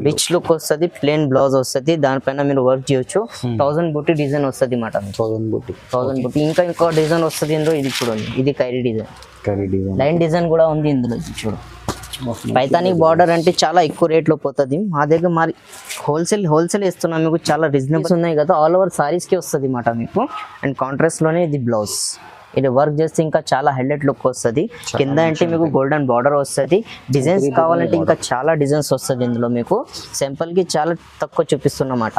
Rich look వస్తుంది, plain blouse వస్తుంది, దానిపైన మీరు వర్క్ చేయొచ్చు. 1000 బుట్టి డిజైన్ వస్తుంది అన్నమాట. 1000 బుట్టి ఇంకా ఇంకో డిజైన్ వస్తుంది ఇందులో. ఇది చూడండి, ఇది కైరీ డిజైన్, లైన్ డిజైన్ కూడా ఉంది ఇందులో. చూడు, పైతానిక్ బార్డర్ అంటే చాలా ఎక్కువ రేట్లో పోతుంది. మా దగ్గర మరి హోల్సేల్ ఇస్తున్నాం మీకు, చాలా రీజనబుల్స్ ఉన్నాయి కదా. ఆల్ ఓవర్ సారీస్కి వస్తుంది అన్నమాట మీకు. అండ్ కాంట్రాస్ట్లోనే ఇది బ్లౌజ్, ఇది వర్క్ చేస్తే ఇంకా చాలా హైలైట్ లుక్ వస్తుంది. కింద అంటే మీకు గోల్డెన్ బార్డర్ వస్తుంది. డిజైన్స్ కావాలంటే ఇంకా చాలా డిజైన్స్ వస్తుంది ఇందులో మీకు. సింపుల్ కి చాలా తక్కువ చూపిస్తున్నమాట.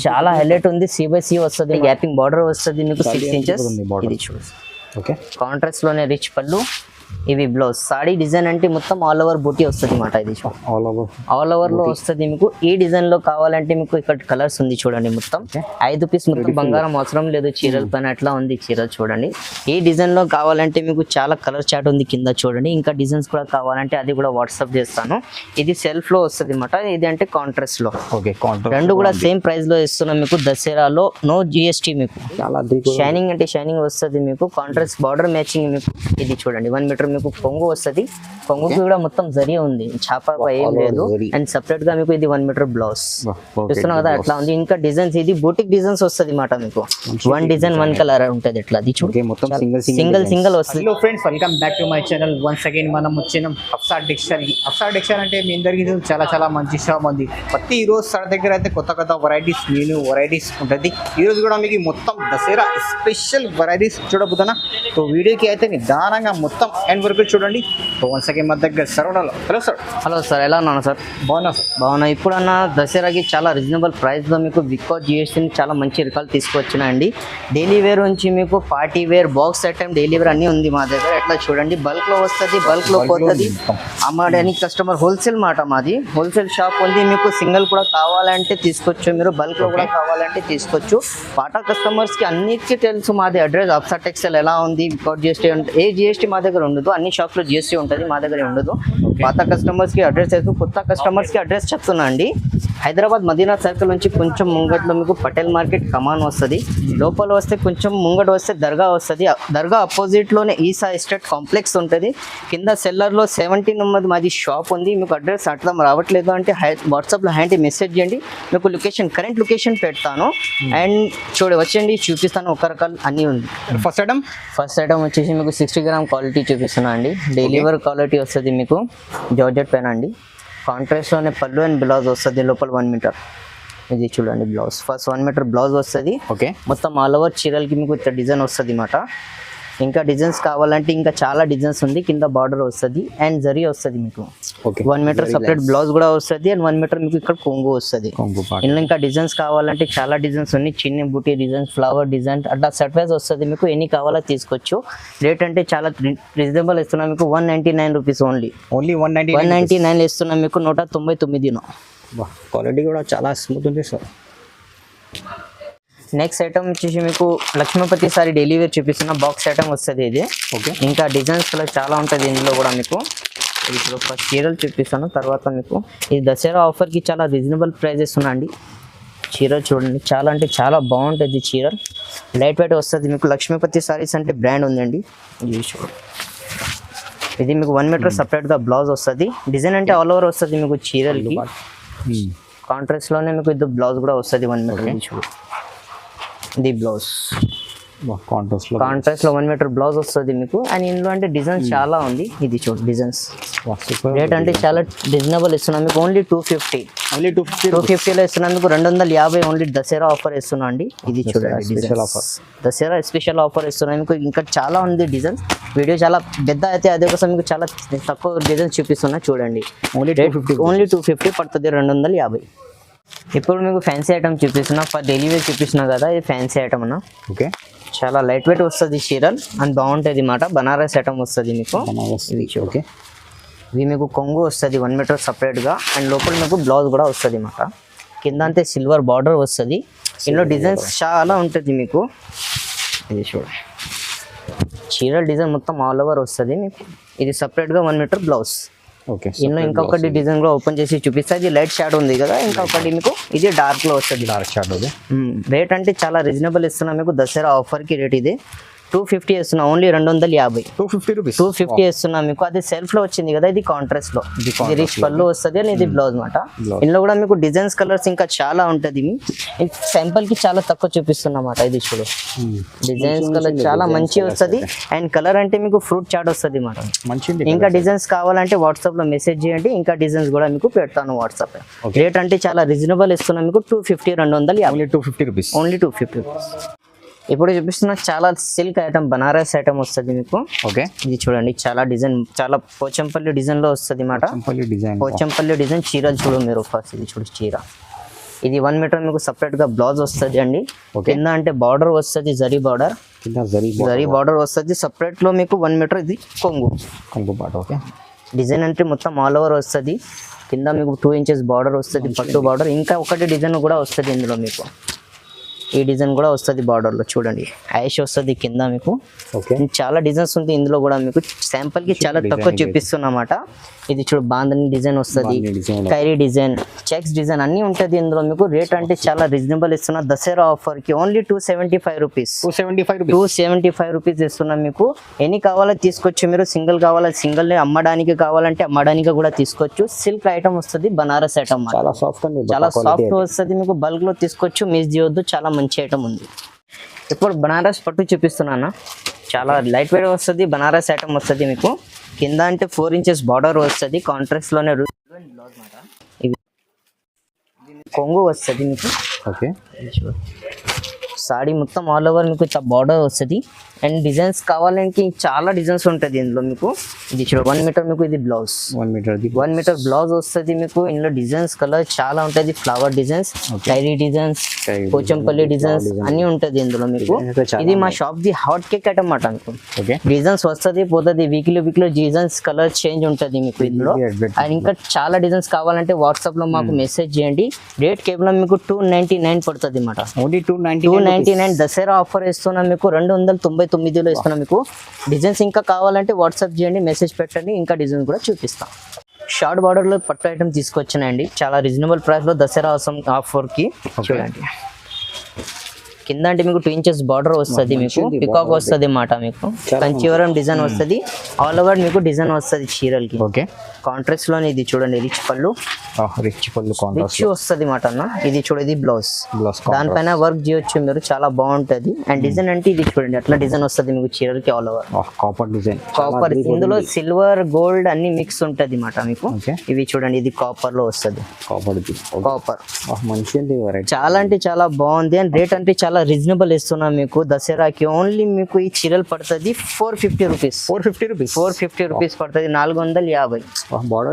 చాలా హైలైట్ ఉంది. C/C వస్తుంది, గ్యాపింగ్ బార్డర్ వస్తుంది మీకు 6 ఇంచెస్. ఇది చూడండి, కాంట్రాస్ట్ లోనే రిచ్ పళ్ళు, ఇవి బ్లౌజ్. సాడీ డిజైన్ అంటే మొత్తం ఆల్ ఓవర్ బూటీ వస్తుంది అన్నమాట. ఇది ఆల్ ఓవర్ లో వస్తుంది మీకు. ఈ డిజైన్ లో కావాలంటే మీకు ఇక్కడ కలర్స్ ఉంది చూడండి. మొత్తం 5 పీస్ మొత్తం బంగారం అవసరం లేదు. చీరల పైన అట్లా ఉంది చీర చూడండి. ఈ డిజైన్ లో కావాలంటే మీకు చాలా కలర్ చాట్ ఉంది కింద చూడండి. ఇంకా డిజైన్స్ కూడా కావాలంటే అది కూడా వాట్సాప్ చేస్తాను. ఇది సెల్ఫ్ లో వస్తుంది అన్నమాట. ఇది అంటే కాంట్రాస్ట్ లో. రెండు కూడా సేమ్ ప్రైస్ లో ఇస్తున్నాం మీకు. దసరాలో నో GST మీకు. షైనింగ్ అంటే షైనింగ్ వస్తుంది మీకు. కాంట్రాస్ట్ బార్డర్ మ్యాచింగ్ మీకు. ఇది చూడండి, 1 మీటర్ మీకు కొంగు వస్తుంది. కొంగుకి కూడా మొత్తం జరీ ఉంది, చాప ఏం లేదు. అండ్ సెపరేట్ గా మీకు ఇది 1 మీటర్ బ్లౌజ్ చూస్తున్నాం కదా, అట్లా ఉంది. ఇంకా డిజైన్స్ ఇది బూటిక్ డిజైన్స్ వస్తుంది అన్నమాట మీకు. 1 డిజైన్ 1 కలర్ ఉంటుంది ఎట్లా. అది సింగిల్ వస్తుంది. Hello friends, welcome back to my channel. Once again మనం వచ్చినాం హఫ్సా టెక్స్టైల్. హఫ్సా టెక్స్టైల్ అంటే మీ అందరికీ చాలా మంచి షాప్ ఉంది. ప్రతి రోజు సార్ దగ్గర అయితే కొత్త వెరైటీస్, న్యూ వెరైటీస్ ఉంటుంది. ఈ రోజు కూడా మీకు మొత్తం దసరా స్పెషల్ వెరైటీస్ చూడబోతున్నా. సో వీడియోకి అయితే నిదానంగా మొత్తం ఎండ్ వరకు చూడండి. సో వన్స్ అగైన్ మా దగ్గర సార్ ఉండాలి. హలో సార్, ఎలా ఉన్నాను సార్? బాగున్నా. ఇప్పుడు అన్న దసరాకి చాలా రీజనబుల్ ప్రైస్లో మీకు వికౌట్ GSTని చాలా మంచి రకాలు తీసుకొచ్చినా అండి. డైలీ వేర్ నుంచి మీకు party wear, box item, daily wear అన్నీ ఉంది మా దగ్గర. ఎట్లా చూడండి, బల్క్లో వస్తుంది, బల్క్లో పోతుంది. అమ్మడానికి కస్టమర్ హోల్సేల్ మాట మాది. హోల్సేల్ షాప్ ఉంది మీకు. సింగిల్ కూడా కావాలంటే తీసుకోవచ్చు మీరు, బల్క్లో కూడా కావాలంటే తీసుకోవచ్చు. పాటా కస్టమర్స్కి అన్నిటికీ తెలుసు మాది అడ్రస్. హఫ్సా టెక్స్టైల్ ఎలా ఉంది, వికౌట్ GST ఏ GST మా దగ్గర ఉండదు. అన్ని షాప్లో GST ఉంటుంది, మా దగ్గర ఉండదు. పాత కస్టమర్స్కి అడ్రస్ తెలుసు, కొత్త కస్టమర్స్కి అడ్రస్ చెప్తున్నా అండి. హైదరాబాద్ మదీనా సర్కిల్ నుంచి కొంచెం ముంగట్లో మీకు పటేల్ మార్కెట్ కమాన్ వస్తుంది. లోపల వస్తే కొంచెం ముంగట వస్తే దర్గా వస్తుంది. దర్గా అపోజిట్లోనే ఈసా ఎస్టేట్ కాంప్లెక్స్ ఉంటుంది. కింద సెల్లర్లో 17 నెంబర్ మాది షాప్ ఉంది. మీకు అడ్రస్ అట్లా రావట్లేదు అంటే వాట్సాప్లో హ్యాండ్ మెసేజ్ చేయండి, మీకు లొకేషన్ కరెంట్ లొకేషన్ పెడతాను. అండ్ వచ్చండి, చూపిస్తాను. ఒక రకాలు అన్నీ ఉంది. ఫస్ట్ ఐటమ్ వచ్చేసి మీకు 60 గ్రామ్ క్వాలిటీ చూపిస్తున్నా అండి. డైలీ వర్క్ క్వాలిటీ వస్తుంది మీకు. జార్జెట్ పైన అండి. కాంట్రాస్ట్లోనే పళ్ళు అండ్ బ్లౌజ్ వస్తుంది. లోపల 1 మీటర్. ఇది చూడండి బ్లౌజ్. ఫస్ట్ 1 మీటర్ బ్లౌజ్ వస్తుంది. మొత్తం ఆల్ ఓవర్ చీరలకి మీకు ఇట్లా డిజైన్ వస్తుంది అన్నమాట. ఇంకా డిజైన్స్ కావాలంటే ఇంకా చాలా డిజైన్స్ ఉంది. కింద బార్డర్ వస్తుంది అండ్ జరీ వస్తుంది మీకు. 1 మీటర్ సపరేట్ బ్లౌజ్ కూడా వస్తుంది. అండ్ 1 మీటర్ మీకు ఇక్కడ కొంగు వస్తుంది. ఇందులో ఇంకా డిజైన్స్ కావాలంటే చాలా డిజైన్స్ ఉన్నాయి. చిన్న బూటీ డిజైన్స్, ఫ్లవర్ డిజైన్, అట్లా సెట్ వైజ్ వస్తుంది మీకు. ఎన్ని కావాలో తీసుకోవచ్చు. రేట్ అంటే చాలా రీజనబుల్ ఇస్తున్నాం మీకు. 199 రూపీస్ ఓన్లీ 199 ఇస్తున్నాం మీకు. 199. క్వాలిటీ కూడా చాలా స్మూత్ ఉంది సార్. నెక్స్ట్ ఐటమ్ వచ్చేసి మీకు లక్ష్మీపతి సారీ డైలీ వేర్ చూపిస్తున్న బాక్స్ ఐటమ్ వస్తుంది ఇది. ఇంకా డిజైన్స్ కూడా చాలా ఉంటుంది ఇందులో కూడా మీకు. ఇప్పుడు ఫస్ట్ చీరలు చూపిస్తాను, తర్వాత మీకు ఇది దసరా ఆఫర్కి చాలా రీజనబుల్ ప్రైజెస్ ఉన్నాయండి. చీర చూడండి, చాలా అంటే చాలా బాగుంటుంది చీర. లైట్ వెయిట్ వస్తుంది మీకు. లక్ష్మీపతి సారీస్ అంటే బ్రాండ్ ఉందండి. ఇది చూడండి, ఇది మీకు 1 మీటర్ సపరేట్గా బ్లౌజ్ వస్తుంది. డిజైన్ అంటే ఆల్ ఓవర్ వస్తుంది మీకు చీరలకి. కాంట్రాస్ట్లోనే మీకు ఇది బ్లౌజ్ కూడా వస్తుంది 1 మీటర్. చూడండి, ఇది బ్లౌజ్. కాంట్రాస్ట్ లో 1 మీటర్ బ్లౌజ్ వస్తుంది మీకు. అండ్ ఇందులో అంటే డిజైన్స్ చాలా ఉంది. ఇది చూడండి డిజైన్స్. రేట్ అంటే చాలా రీజనబుల్ ఇస్తున్నాం మీకు. ఓన్లీ 250లో ఇస్తున్నాం మీకు. 250 ఓన్లీ దసరా ఆఫర్ ఇస్తున్నాం అండి. ఇది చూడండి, దసరా స్పెషల్ ఆఫర్ ఇస్తున్నాం మీకు. ఇంకా చాలా ఉంది డిజైన్స్. వీడియో చాలా పెద్ద అయితే అదే కోసం మీకు చాలా తక్కువ డిజైన్స్ చూపిస్తున్నా చూడండి. ఓన్లీ 250 పడుతుంది, 250. ఇప్పుడు మీకు ఫ్యాన్సీ ఐటమ్ చూపిస్తున్నా. ఫర్ డైలీ వేర్ చూపిస్తున్నా కదా, ఇది ఫ్యాన్సీ ఐటమ్ అన్న. చాలా లైట్ వెయిట్ వస్తుంది చీరలు అండ్ బాగుంటుంది అన్నమాట. బనారస్ ఐటమ్ వస్తుంది మీకు. ఇది మీకు కొంగు వస్తుంది 1 మీటర్ సపరేట్గా. అండ్ లోపల మీకు బ్లౌజ్ కూడా వస్తుంది అన్నమాట. కింద అంతే సిల్వర్ బార్డర్ వస్తుంది. ఇందులో డిజైన్స్ చాలా ఉంటుంది మీకు. ఇది చూడండి, చీరల డిజైన్ మొత్తం ఆల్ ఓవర్ వస్తుంది మీకు. ఇది సపరేట్గా 1 మీటర్ బ్లౌజ్. ఇందులో ఇంకొకటి డిజైన్ కూడా ఓపెన్ చేసి చూపిస్తా. ఇది లైట్ షాడ్ ఉంది కదా, ఇంకొకటి మీకు ఇది డార్క్ లో వస్తుంది. డార్క్ షాడ్ రేట్ అంటే చాలా రీజనబుల్ ఇస్తున్నాం మీకు. దసరా ఆఫర్ కి రేట్ ఇది 250 వేస్తున్నా, ఓన్లీ 250. 250 రూపీస్. 250 వేస్తున్నా మీకు. అది సెల్ఫ్ లో వచ్చింది కదా, ఇది కాంట్రాస్ట్ లో, ఇది రిచ్ పళ్ళు వస్తుంది అని ఇది బ్లౌజ్ మాట. ఇందులో కూడా మీకు డిజైన్స్ కలర్స్ ఇంకా చాలా ఉంటది. శాంపుల్ కి చాలా తక్కువ చూపిస్తున్నమాట. ఇది చూడు, డిజైన్స్ కలర్ చాలా మంచి వస్తుంది. అండ్ కలర్ అంటే మీకు ఫ్రూట్ చాట్ వస్తుంది మాట. ఇంకా డిజైన్స్ కావాలంటే వాట్సాప్ లో మెసేజ్ చేయండి, ఇంకా డిజైన్స్ కూడా మీకు పెడతాను వాట్సాప్. రేట్ అంటే చాలా రీజనబుల్ ఇస్తున్నా మీకు. 250, 250. 250 రూపీస్. Only 250 rupees. ఇప్పుడు చూపిస్తున్న చాలా సిల్క్ ఐటమ్, బనారస్ ఐటమ్ వస్తుంది మీకు. ఓకే, ఇది చూడండి, చాలా డిజైన్, చాలా పోచంపల్లి డిజైన్ లో వస్తుంది మాట. పోచంపల్లి డిజైన్ చీరలు చూడు మీరు ఫస్ట్. ఇది చూడు చీర, ఇది 1 మీటర్ మీకు సపరేట్ గా బ్లౌజ్ వస్తుంది అండి. కింద అంటే బార్డర్ వస్తుంది, జరీ బార్డర్, జరీ బార్డర్ వస్తుంది సపరేట్ లో మీకు 1 మీటర్. ఇది కొంగు పాట. ఓకే, డిజైన్ అంటే మొత్తం ఆల్ ఓవర్ వస్తుంది. కింద మీకు 2 ఇంచెస్ బార్డర్ వస్తుంది, పట్టు బార్డర్. ఇంకా ఒకటి డిజైన్ కూడా వస్తుంది ఇందులో మీకు. ఈ డిజైన్ కూడా వస్తుంది బార్డర్ లో, చూడండి ఐష్ వస్తుంది కింద మీకు. చాలా డిజైన్స్ ఉంది ఇందులో కూడా మీకు. శాంపుల్ కి చాలా తక్కువ చూపిస్తున్నమాట. ఇది చూడు, బాంధని డిజైన్ వస్తుంది, కైరీ డిజైన్, చెక్స్ డిజైన్ అన్ని ఉంటది ఇందులో మీకు. రేట్ అంటే చాలా రీజనబుల్ ఇస్తున్నా దసరా ఆఫర్ కి. Only 275 rupees. 275 రూపీస్ ఇస్తున్నా మీకు. ఎన్ని కావాలో తీసుకోవచ్చు మీరు. సింగిల్ కావాలా సింగిల్, అమ్మడానికి కావాలంటే అమ్మడానికి కూడా తీసుకోవచ్చు. సిల్క్ ఐటమ్ వస్తుంది, బనారస్ ఐటమ్, చాలా సాఫ్ట్ వస్తుంది మీకు. బల్క్ లో తీసుకోవచ్చు, మిస్ చేయొద్దు. చాలా మంచి ఐటమ్ ఉంది. ఇప్పుడు బనారస్ పట్టు చూపిస్తున్నాను. చాలా లైట్ వెయిట్ వస్తుంది, బనారస్ ఐటమ్ వస్తుంది మీకు. కింద అంటే 4 ఇంచెస్ బార్డర్ వస్తుంది, కాంట్రాస్ట్ లోనే బ్లౌజ్ మాట. ఇది కొంగు వస్తుంది మీకు. ఓకే, సాడీ మొత్తం ఆల్ ఓవర్ మీకు బార్డర్ వస్తుంది. అండ్ డిజైన్స్ కావాలంటే చాలా డిజైన్స్ ఉంటుంది ఇందులో మీకు. ఇది చూడ 1 మీటర్ మీకు. ఇది బ్లౌజ్ 1 మీటర్ బ్లౌజ్ వస్తుంది మీకు. ఇందులో డిజైన్స్ కలర్ చాలా ఉంటుంది. ఫ్లవర్ డిజైన్స్, కైరీ డిజైన్స్, పోచంపల్లి డిజైన్స్ అన్ని ఉంటుంది ఇందులో మీకు. ఇది మా షాప్ ది హాట్ కేక్ ఐటమ్ మాట మీకు. డిజైన్స్ వస్తుంది పోతుంది, వీక్లీ డిజైన్స్ కలర్ చేంజ్ ఉంటుంది మీకు ఇందులో. అండ్ ఇంకా చాలా డిజైన్స్ కావాలంటే వాట్సాప్ లో మాకు మెసేజ్ చేయండి. రేట్ కేవలం మీకు 299 పడుతుంది మాట. ఓన్లీ 299. దసరా ఆఫర్ ఇస్తున్నాం మీకు. 299లో ఇస్తున్నాం మీకు. డిజైన్స్ ఇంకా కావాలంటే వాట్సాప్ చేయండి, మెసేజ్ పెట్టండి, ఇంకా డిజైన్ కూడా చూపిస్తాం. షార్ట్ బార్డర్ లో పట్టు ఐటమ్ తీసుకొచ్చానండి, చాలా రీజనబుల్ ప్రైస్ లో దసరా ఆఫర్ కి. చూడండి, కింద అంటే మీకు 2 ఇంచెస్ బార్డర్ వస్తుంది మీకు. పికాక్ వస్తుంది మాట మీకు. కంచివరం డిజైన్ వస్తుంది, ఆల్ ఓవర్ మీకు డిజైన్ వస్తుంది చీరలకి. ఓకే, కాంట్రాస్ట్ లోనే. ఇది చూడండి, రిచ్ పళ్ళు రిచ్ వస్తుంది మాట అన్న. ఇది చూడండి, బ్లౌజ్, దానిపైన వర్క్ చేయొచ్చు మీరు, చాలా బాగుంటది. అండ్ డిజైన్ అంటే ఇది చూడండి, అట్లా డిజైన్ వస్తుంది మీకు చీరలకి all over. Copper design, copper. ఇందులో సిల్వర్ గోల్డ్ అన్ని మిక్స్ ఉంటది మాట మీకు. ఇవి చూడండి, ఇది కాపర్ లో వస్తుంది. కాపర్ చాలా అంటే చాలా బాగుంది. అండ్ రేట్ అంటే చాలా రీజనబుల్ ఇస్తున్నా మీకు దసరాకి. ఓన్లీ మీకు ఈ చీరలు పడుతుంది 450 రూపీస్. 450 రూపీస్ పడుతుంది. 450.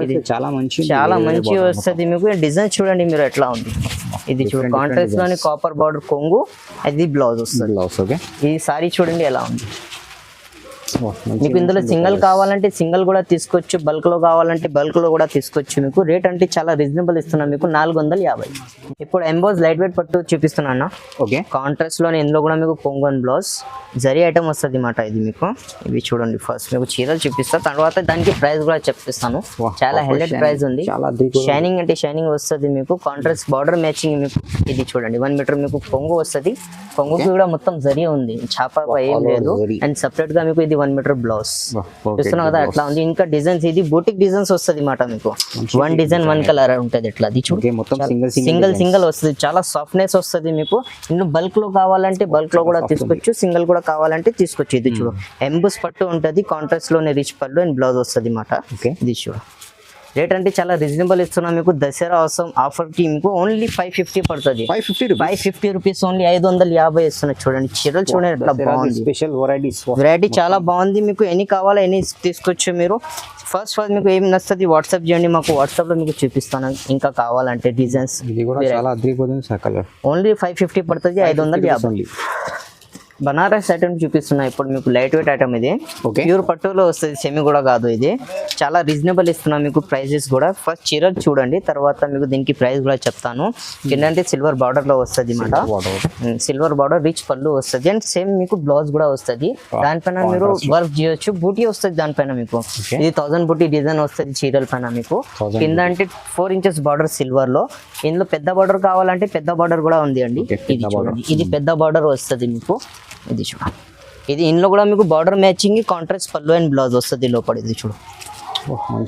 ఇది చాలా మంచి వస్తుంది మీకు. డిజైన్ చూడండి మీరు ఎట్లా ఉంది. ఇది చూడండి, కాంట్రాస్ట్ లోని కాపర్ బార్డర్ కొంగు, అది బ్లౌజ్ వస్తుంది. ఈ సారీ చూడండి ఎలా ఉంది మీకు. ఇందులో సింగిల్ కావాలంటే సింగిల్ కూడా తీసుకోవచ్చు, బల్క్ లో కావాలంటే బల్క్ లో కూడా తీసుకోవచ్చు మీకు. రేట్ అంటే చాలా రీజనబుల్ ఇస్తున్నాం మీకు. 450. ఇప్పుడు ఎంబోజ్ లైట్ వెయిట్ పట్టు చూపిస్తున్నా. ఓకే, కాంట్రాస్ట్ లోనే ఇందులో కూడా మీకు కొంగు అండ్ బ్లౌజ్, జరీ ఐటమ్ వస్తుంది మాట. ఇది మీకు. ఇవి చూడండి, ఫస్ట్ మీకు చీరలు చూపిస్తా, తర్వాత దానికి ప్రైస్ కూడా చెప్పిస్తాను. చాలా హైలైట్ ప్రైస్ ఉంది. షైనింగ్ అంటే షైనింగ్ వస్తుంది మీకు. కాంట్రాస్ట్ బార్డర్ మ్యాచింగ్ మీకు. ఇది చూడండి, 1 మీటర్ మీకు కొంగు వస్తుంది. కొంగుకి కూడా మొత్తం జరీ ఉంది, చాప ఏం లేదు. అండ్ సపరేట్ గా మీకు ఇది 1 మీటర్ బ్లౌజ్ చూస్తున్నాం కదా అట్లా ఉంది. ఇంకా డిజైన్స్, ఇది బూటిక్ డిజైన్స్ వస్తుంది మాట మీకు. 1 డిజైన్ 1 కలర్ ఉంటుంది ఎట్లా. అది సింగిల్ వస్తుంది, చాలా సాఫ్ట్నెస్ వస్తుంది మీకు. ఇನ್ನು బల్క్ లో కావాలంటే బల్క్ లో కూడా తీసుకోవచ్చు, సింగిల్ కూడా కావాలంటే తీసుకోవచ్చు. ఇది చూడు, ఎంబుస్ పట్టు ఉంటుంది, కాంట్రాస్ట్ లోనే రిచ్ పళ్ళు అండ్ బ్లౌజ్ వస్తుంది మాట. ఇది చూడు, రేట్ అంటే చాలా రీజనబుల్ ఇస్తున్నాం మీకు. దసరా ఆఫర్ కి మీకు ఓన్లీ 550 పడుతుంది. 550 రూపీస్ ఓన్లీ. 550 ఇస్తున్నా. చూడండి చీరలు చూడండి ఎట్లా బాగుంది. స్పెషల్ వెరైటీ చాలా బాగుంది మీకు. ఎన్ని కావాలో ఎన్ని తీసుకోవచ్చు మీరు. ఫస్ట్ మీకు ఏం నచ్చుతుంది వాట్సాప్ చేయండి మాకు. వాట్సాప్ లో మీకు చూపిస్తాను ఇంకా కావాలంటే డిజైన్స్. ఓన్లీ 550 పడుతుంది. 550. బనారస్ ఐటమ్ చూపిస్తున్నా ఇప్పుడు మీకు. లైట్ వెయిట్ ఐటమ్ ఇది. ప్యూర్ పట్టులో వస్తుంది, సెమీ కూడా కాదు. ఇది చాలా రీజనబుల్ ఇస్తున్నా మీకు. ప్రైజెస్ కూడా ఫస్ట్ చీరలు చూడండి, తర్వాత మీకు దీనికి ప్రైస్ కూడా చెప్తాను. ఏంటంటే సిల్వర్ బార్డర్ లో వస్తుంది మాట. సిల్వర్ బార్డర్, రిచ్ పళ్ళు వస్తుంది. అండ్ సేమ్ మీకు బ్లౌజ్ కూడా వస్తుంది. దానిపైన మీరు వర్క్ చేయొచ్చు. బూటీ వస్తుంది దానిపైన మీకు. ఇది 1000 బూటీ డిజైన్ వస్తుంది చీరల పైన మీకు. కింద అంటే 4 ఇంచెస్ బార్డర్ సిల్వర్ లో. ఇందులో పెద్ద బార్డర్ కావాలంటే పెద్ద బార్డర్ కూడా ఉంది అండి. ఇది చూడండి, ఇది పెద్ద బార్డర్ వస్తుంది మీకు. ఇది చూడండి, ఇది ఇందులో కూడా మీకు బార్డర్ మ్యాచింగ్ కాంట్రాస్ట్ పళ్ళు అండ్ బ్లౌజ్ వస్తుంది లోపల. ఇది చూడు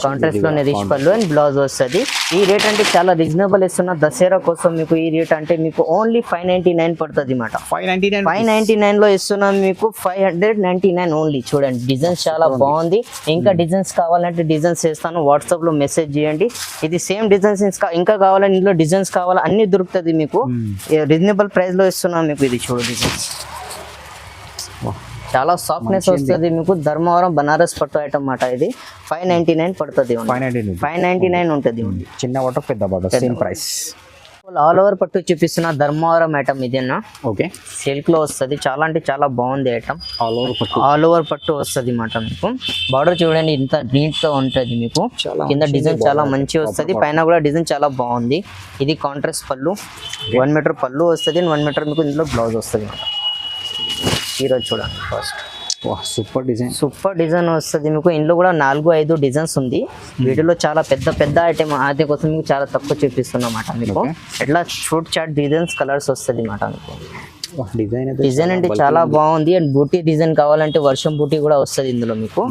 కాంట్రాస్ట్ లోనే రిచ్ పళ్ళు అండ్ బ్లౌజ్ వస్తుంది. ఈ రేట్ అంటే చాలా రీజనబుల్ ఇస్తున్న దసరా కోసం మీకు. ఈ రేట్ అంటే మీకు ఓన్లీ 599 పడుతుంది అన్నమాట. 599 లో ఇస్తున్నాం మీకు 599 ఓన్లీ. చూడండి డిజైన్స్ చాలా బాగుంది. ఇంకా డిజైన్స్ కావాలంటే డిజైన్స్ చేస్తాను, వాట్సాప్ లో మెసేజ్ చేయండి. ఇది సేమ్ డిజైన్స్ ఇంకా కావాలని ఇందులో డిజైన్స్ కావాలా అన్ని దొరుకుతుంది మీకు. రీజనబుల్ ప్రైస్ లో ఇస్తున్నాం మీకు. ఇది చూడు డిజైన్స్ చాలా సాఫ్ట్నెస్ వస్తుంది మీకు. ధర్మవరం బనారస్ పట్టు ఐటమ్ అన్నమాట. ఇది 599 పడుతుంది. 599 ఉంటుంది. చిన్న వాటర్ పెద్ద border same price. All over పట్టు చూపిస్తున్న ధర్మవరం ఐటమ్ ఇదేనా. ఓకే సిల్క్ లో వస్తుంది. చాలా అంటే చాలా బాగుంది ఐటమ్. ఆల్ ఓవర్ పట్టు వస్తుంది అన్నమాట మీకు. బార్డర్ చూడండి ఇంత నీట్ గా ఉంటుంది మీకు. కింద డిజైన్ చాలా మంచి వస్తుంది, పైన కూడా డిజైన్ చాలా బాగుంది. ఇది కాంట్రాస్ట్ పళ్ళు, 1 మీటర్ పళ్ళు వస్తుంది, 1 మీటర్ మీకు ఇందులో బ్లౌజ్ వస్తుంది అన్నమాట. ఈరోజు చూడండి ఫస్ట్ సూపర్ డిజైన్ వస్తుంది మీకు. ఇందులో కూడా 4-5 డిజైన్స్ ఉంది. వీటిలో చాలా పెద్ద ఐటమ్ అది కోసం మీకు చాలా తక్కువ చూపిస్తున్నమాట మీకు. ఎట్లా షూట్ చాట్ డిజైన్స్ కలర్స్ వస్తుంది అన్నమాట మీకు. డిజైన్ అంటే చాలా బాగుంది. అండ్ బూటీ డిజైన్ కావాలంటే వర్షం బూటీ కూడా వస్తుంది ఇందులో మీకు.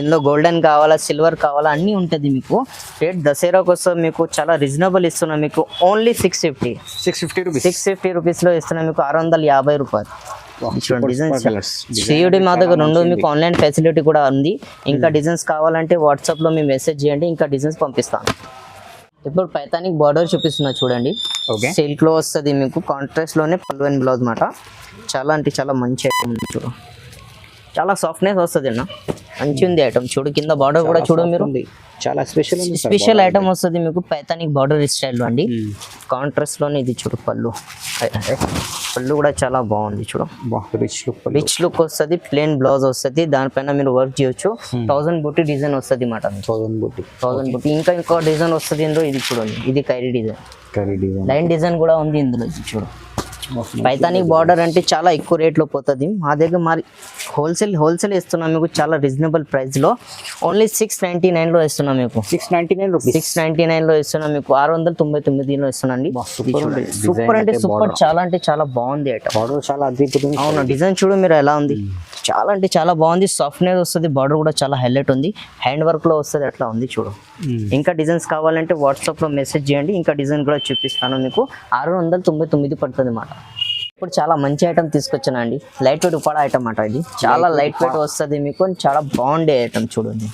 ఇందులో గోల్డెన్ కావాలా, సిల్వర్ కావాలా అన్ని ఉంటుంది మీకు. రేట్ దసరా కోసం మీకు చాలా రీజనబుల్ ఇస్తున్నాం మీకు. ఓన్లీ 650 రూపీస్ లో ఇస్తున్నాం మీకు. 650 రూపాయలు. సియుడి మా దగ్గర 2 మీకు ఆన్లైన్ ఫెసిలిటీ కూడా ఉంది. ఇంకా డిజైన్స్ కావాలంటే వాట్సాప్ లో మీరు మెసేజ్ చేయండి, ఇంకా డిజైన్స్ పంపిస్తాను. ఇప్పుడు పైతానిక్ బార్డర్ చూపిస్తున్నా చూడండి. సిల్క్ లో వస్తుంది మీకు. కాంట్రాస్ట్ లోనే పళ్ళు అండ్ బ్లౌజ్ మాట. చాలా అంటే చాలా మంచి ఐటమ్ ఉంది చూడు. చాలా సాఫ్ట్నెస్ వస్తుంది అన్న. మంచి ఉంది ఐటమ్ చూడు. కింద బార్డర్ కూడా చూడు మీరు. చాలా స్పెషల్ ఐటమ్ వస్తుంది మీకు. పైతానిక్ బార్డర్ స్టైల్లో అండి. కాంట్రాస్ట్ లోనే ఇది చూడు పళ్ళు. పళ్ళు కూడా చాలా బాగుంది చూడు. రిచ్ లుక్ వస్తుంది. ప్లేన్ బ్లౌజ్ వస్తుంది, దానిపైన మీరు వర్క్ చేయొచ్చు. 1000 బూటీ డిజైన్ వస్తుంది మాట. 1000 బూటీ. ఇంకా ఇంకో డిజైన్ వస్తుంది ఇందులో. ఇది చూడండి, ఇది కైరీ డిజైన్. లైన్ డిజైన్ కూడా ఉంది ఇందులో. ఇది చూడు. పైతానిక్ బార్డర్ అంటే చాలా ఎక్కువ రేట్లో పోతుంది. మా దగ్గర మరి హోల్సేల్ ఇస్తున్నాం మీకు చాలా రీజనబుల్ ప్రైస్ లో. ఓన్లీ 699 లో ఇస్తున్నాం మీకు. 699 లో ఇస్తున్నాం మీకు. 699 లో ఇస్తున్నాండి. సూపర్ అంటే సూపర్. చాలా అంటే చాలా బాగుంది ఐటమ్. చాలా అద్భుతం. అవును డిజైన్ చూడు మీరు ఎలా ఉంది. చాలా అంటే చాలా బాగుంది. సాఫ్ట్నెస్ వస్తుంది. బార్డర్ కూడా చాలా హైలైట్ ఉంది. హ్యాండ్ వర్క్ లో వస్తుంది. అట్లా ఉంది చూడు. ఇంకా డిజైన్స్ కావాలంటే వాట్సాప్ లో మెసేజ్ చేయండి. ఇంకా డిజైన్ కూడా చూపిస్తాను మీకు. 699 పడుతుంది అన్నమాట. ఇప్పుడు చాలా మంచి ఐటమ్ తీసుకొచ్చానండి. లైట్ వెయిట్ ఉపాడ ఐటమ్ అన్నమాట. ఇది చాలా లైట్ వెయిట్ వస్తుంది మీకు. చాలా బాగుండే ఐటమ్ చూడండి.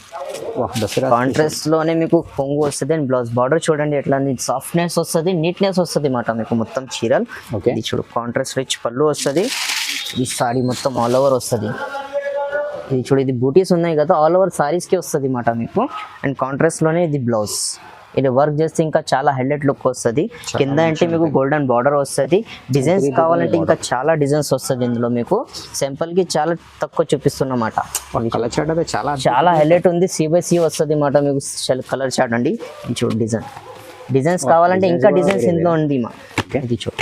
కాంట్రాస్ట్ లోనే మీకు కొంగు వస్తుంది అండ్ బ్లౌజ్. బార్డర్ చూడండి ఎట్లా సాఫ్ట్నెస్ వస్తుంది, నీట్నెస్ వస్తుంది అన్నమాట మీకు. మొత్తం చీరలు ఇది చూడు. కాంట్రాస్ట్ రిచ్ పళ్ళు వస్తుంది. ఈ సారీ మొత్తం ఆల్ ఓవర్ వస్తుంది. ఇది చూడు. ఇది బూటీస్ ఉన్నాయి కదా, ఆల్ ఓవర్ సారీస్కి వస్తుంది అన్నమాట మీకు. అండ్ కాంట్రాస్ట్ లోనే ఇది బ్లౌజ్. ఇది వర్క్ చేస్తే ఇంకా చాలా హైలైట్ లుక్ వస్తుంది. కింద అంటే మీకు గోల్డెన్ బార్డర్ వస్తుంది. డిజైన్స్ కావాలంటే ఇంకా చాలా డిజైన్స్ వస్తుంది ఇందులో మీకు. సింపుల్ కి చాలా తక్కువ చూపిస్తున్నమాట. చాలా హైలైట్ ఉంది. C/C వస్తుంది అన్నమాట మీకు. కలర్ చార్ట్ అండి. చూడు డిజైన్స్ కావాలంటే ఇంకా డిజైన్స్ ఇందులో ఉంది మా. ఇది చూడు.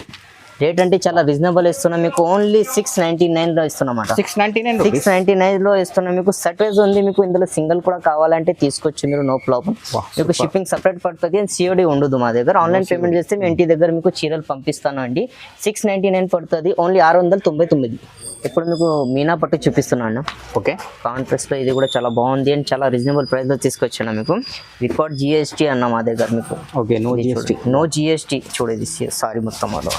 రేట్ అంటే చాలా రీజనబుల్ ఇస్తున్నాం మీకు. ఓన్లీ 699 లో ఇస్తున్నాం. 699 లో ఇస్తున్నాం మీకు. సెట్ వైజ్ ఉంది మీకు. ఇందులో సింగిల్ కూడా కావాలంటే తీసుకోవచ్చు మీరు, నో ప్రాబ్లం. మీకు షిప్పింగ్ సపరేట్ పడుతుంది. అండ్ COD ఉండదు మా దగ్గర. ఆన్లైన్ పేమెంట్ చేస్తే మీ ఇంటి దగ్గర మీకు చీరలు పంపిస్తాను అండి. 699 పడుతుంది. ఓన్లీ 699. ఇప్పుడు మీకు మీనా పట్టు చూపిస్తున్నాను. ఓకే కాంట్రాస్ట్ లో ఇది కూడా చాలా బాగుంది అండ్ చాలా రీజనబుల్ ప్రైస్ లో తీసుకొచ్చాను మీకు. వితౌట్ GST అన్న మా దగ్గర మీకు. ఓకే నో GST చూడు. ఇది సారీ మొత్తం అలా.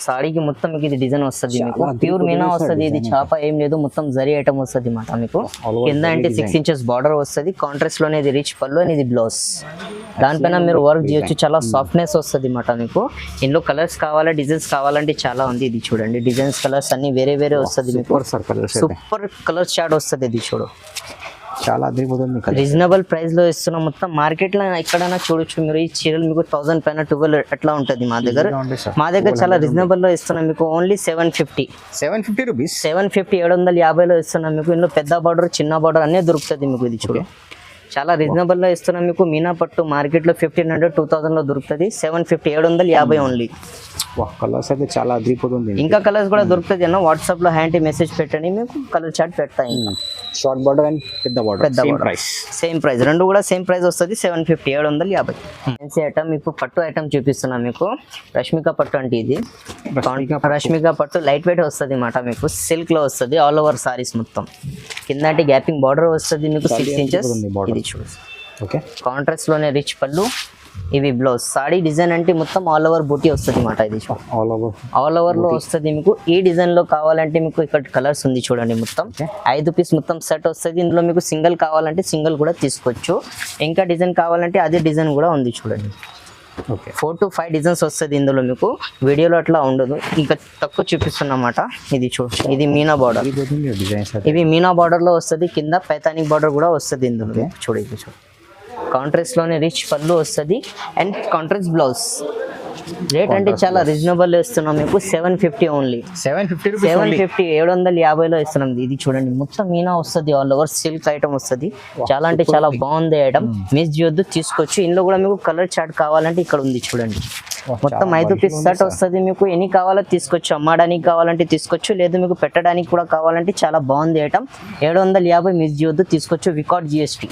సారీకి మొత్తం మీకు ఇది డిజైన్ వస్తుంది మీకు. ప్యూర్ మీనా వస్తుంది. ఇది చాప ఏం లేదు, మొత్తం జరీ ఐటమ్ వస్తుంది మాట మీకు. కింద అంటే 6 ఇంచెస్ బార్డర్ వస్తుంది. కాంట్రాస్ట్ లోనే ఇది రిచ్ పళ్ళు అని ఇది బ్లౌజ్. దానిపైన మీరు వర్క్ చేయొచ్చు. చాలా సాఫ్ట్నెస్ వస్తుంది మాట మీకు. ఇందులో కలర్స్ కావాలా, డిజైన్స్ కావాలంటే చాలా ఉంది. ఇది చూడండి. డిజైన్స్ కలర్స్ అన్ని వేరే వస్తుంది మీకు. సూపర్ కలర్ చార్ట్ వస్తుంది. ఇది చూడు. చాలా అద్భుతం. రీజనబుల్ ప్రైస్ లో ఇస్తున్నాం. మొత్తం మార్కెట్ లో ఎక్కడైనా చూడొచ్చు మీరు. ఈ చీరలు మీకు 1000 పైన 12 అట్లా ఉంటుంది మా దగ్గర. మా దగ్గర చాలా రీజనబుల్ లో ఇస్తున్నాం మీకు. Only 750 rupees. 750 750 లో ఇస్తున్నాం మీకు. ఇందులో పెద్ద బార్డర్, చిన్న బార్డర్ అన్నీ దొరుకుతుంది మీకు. ఇది చూడు. చాలా రీజనబుల్ లో ఇస్తున్నాం మీకు. మీనా పట్టు మార్కెట్ లో 1500 2000 లో దొరుకుతుంది. 750 750 ఓన్లీ. కలర్స్ అయితే చాలా అదిరిపోతుంది. ఇంకా కలర్స్ కూడా దొరుకుతుంది అన్న. వాట్సాప్ లో హ్యాండ్ మెసేజ్ పెట్టండి, మీకు కలర్ చార్ట్ పెడతాయి. షార్ట్ బార్డర్ అండ్ పెద్ద బార్డర్ సేమ్ ప్రైస్, రెండు కూడా సేమ్ ప్రైస్ వస్తుంది. 750 750. ఫ్యాన్సీ ఐటమ్ ఇప్పుడు పట్టు ఐటమ్ చూపిస్తున్నా మీకు. రష్మిక పట్టు అంటే ఇది రష్మిక పట్టు లైట్ వెయిట్ వస్తుంది అన్నమాట. మీకు సిల్క్ లో వస్తుంది. ఆల్ ఓవర్ సారీస్ మొత్తం కింద గ్యాపింగ్ బార్డర్ వస్తుంది మీకు 6 ఇంచెస్. ఇది చూడు, ఓకే. కాంట్రాస్ట్ లోనే రిచ్ పళ్ళు, ఇవి బ్లౌజ్. సాడీ డిజైన్ అంటే మొత్తం ఆల్ ఓవర్ బూటీ వస్తుంది అన్నమాట. ఇది ఆల్ ఓవర్ లో వస్తుంది మీకు. ఈ డిజైన్ లో కావాలంటే మీకు ఇక్కడ కలర్స్ ఉంది చూడండి. మొత్తం 5 పీస్ మొత్తం సెట్ వస్తుంది. ఇందులో మీకు సింగిల్ కావాలంటే సింగిల్ కూడా తీసుకోవచ్చు. ఇంకా డిజైన్ కావాలంటే అదే డిజైన్ కూడా ఉంది చూడండి. ఓకే, 4 to 5 డిజైన్స్ వస్తుంది ఇందులో మీకు. వీడియోలో అట్లా ఉండదు, ఇంకా తక్కువ చూపిస్తున్నమాట. ఇది చూడు, ఇది మీనా బార్డర్. ఇవి మీనా బార్డర్ లో వస్తుంది. కింద పైతానిక్ బార్డర్ కూడా వస్తుంది ఇందులో. చూడు, ఇది చూడు. కాంట్రాస్ట్ లోనే రిచ్ పళ్ళు వస్తుంది అండ్ కాంట్రాస్ట్ బ్లౌజ్. రేట్ అంటే చాలా రీజనబుల్ ఇస్తున్నాం మీకు. 750 ఓన్లీ. 750 750 లో ఇస్తున్నాం. ఇది చూడండి, మొత్తం మీనా వస్తుంది. ఆల్ ఓవర్ సిల్క్ ఐటమ్ వస్తుంది. చాలా అంటే చాలా బాగుంది ఐటమ్. మిస్ చేయొద్దు, తీసుకోవచ్చు. ఇందులో కూడా మీకు కలర్ చార్ట్ కావాలంటే ఇక్కడ ఉంది చూడండి. మొత్తం 5 పీస్ సెట్ వస్తుంది మీకు. ఎన్ని కావాలో తీసుకోవచ్చు. అమ్మడానికి కావాలంటే తీసుకోవచ్చు, లేదు మీకు పెట్టడానికి కూడా కావాలంటే చాలా బాగుంది ఐటమ్. 750 మిస్ చేయొద్దు, తీసుకోవచ్చు వికౌట్ GST.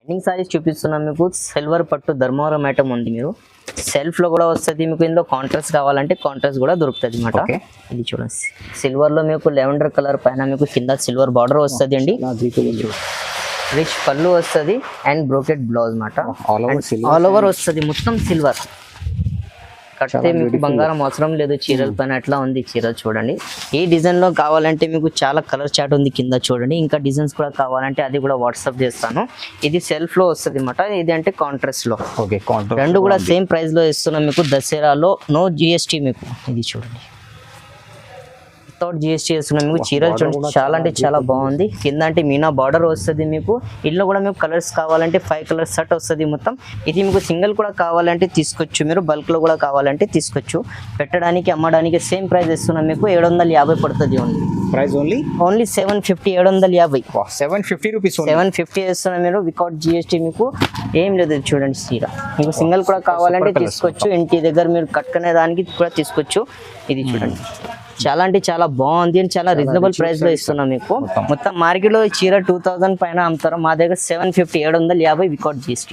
ఎండింగ్ సారీస్ చూపిస్తున్నాం మీకు. సిల్వర్ పట్టు ధర్మవరం ఐటమ్ ఉంది. మీరు సెల్ఫ్ లో కూడా వస్తుంది మీకు. ఇందులో కాంట్రాస్ట్ కావాలంటే కాంట్రాస్ట్ కూడా దొరుకుతుంది అన్నమాట. ఇది చూడండి, సిల్వర్ లో మీకు లెవెండర్ కలర్ పైన మీకు కింద సిల్వర్ బార్డర్ వస్తుంది అండి. రిచ్ పళ్ళు వస్తుంది అండ్ బ్రోకెట్ బ్లౌజ్ అన్నమాట. ఆల్ ఓవర్ వస్తుంది మొత్తం సిల్వర్. కడితే మీకు బంగారం అవసరం లేదు. చీరల పైన అట్లా ఉంది చీరలు చూడండి. ఈ డిజైన్ లో కావాలంటే మీకు చాలా కలర్ చార్ట్ ఉంది కింద చూడండి. ఇంకా డిజైన్స్ కూడా కావాలంటే అది కూడా వాట్సాప్ చేస్తాను. ఇది సెల్ఫ్ లో వస్తుంది అన్నమాట. ఇది అంటే కాంట్రాస్ట్ లో. రెండు కూడా సేమ్ ప్రైస్ లో ఇస్తున్నాం మీకు. దసరాలో నో GST మీకు. ఇది చూడండి, వితౌట్ GST వేస్తున్నాం మీకు. చీరలు చూడండి, చాలా అంటే చాలా బాగుంది. కింద అంటే మీనా బార్డర్ వస్తుంది మీకు. ఇందులో కూడా మీకు కలర్స్ కావాలంటే 5 కలర్స్ సెట్ వస్తుంది మొత్తం. ఇది మీకు సింగిల్ కూడా కావాలంటే తీసుకోవచ్చు. మీరు బల్క్ లో కూడా కావాలంటే తీసుకోవచ్చు. పెట్టడానికి అమ్మడానికి సేమ్ ప్రైస్ ఇస్తున్నాం మీకు. 750 పడుతుంది ఓన్లీ. Price only 750 750. 750 రూపీస్ 750 వేస్తున్నాం మీరు వికౌట్ GST మీకు. ఏం లేదు చూడండి చీర. మీకు సింగిల్ కూడా కావాలంటే తీసుకోవచ్చు. ఇంటి దగ్గర మీరు కట్టుకునే దానికి కూడా తీసుకోవచ్చు. ఇది చూడండి, చాలా అంటే చాలా బాగుంది అండ్ చాలా రీజనబుల్ ప్రైస్ లో ఇస్తున్నాం మీకు. మొత్తం మార్కెట్ లో చీర 2000 పైన అమ్ముతారు. మా దగ్గర 750 750 వికౌట్ GST.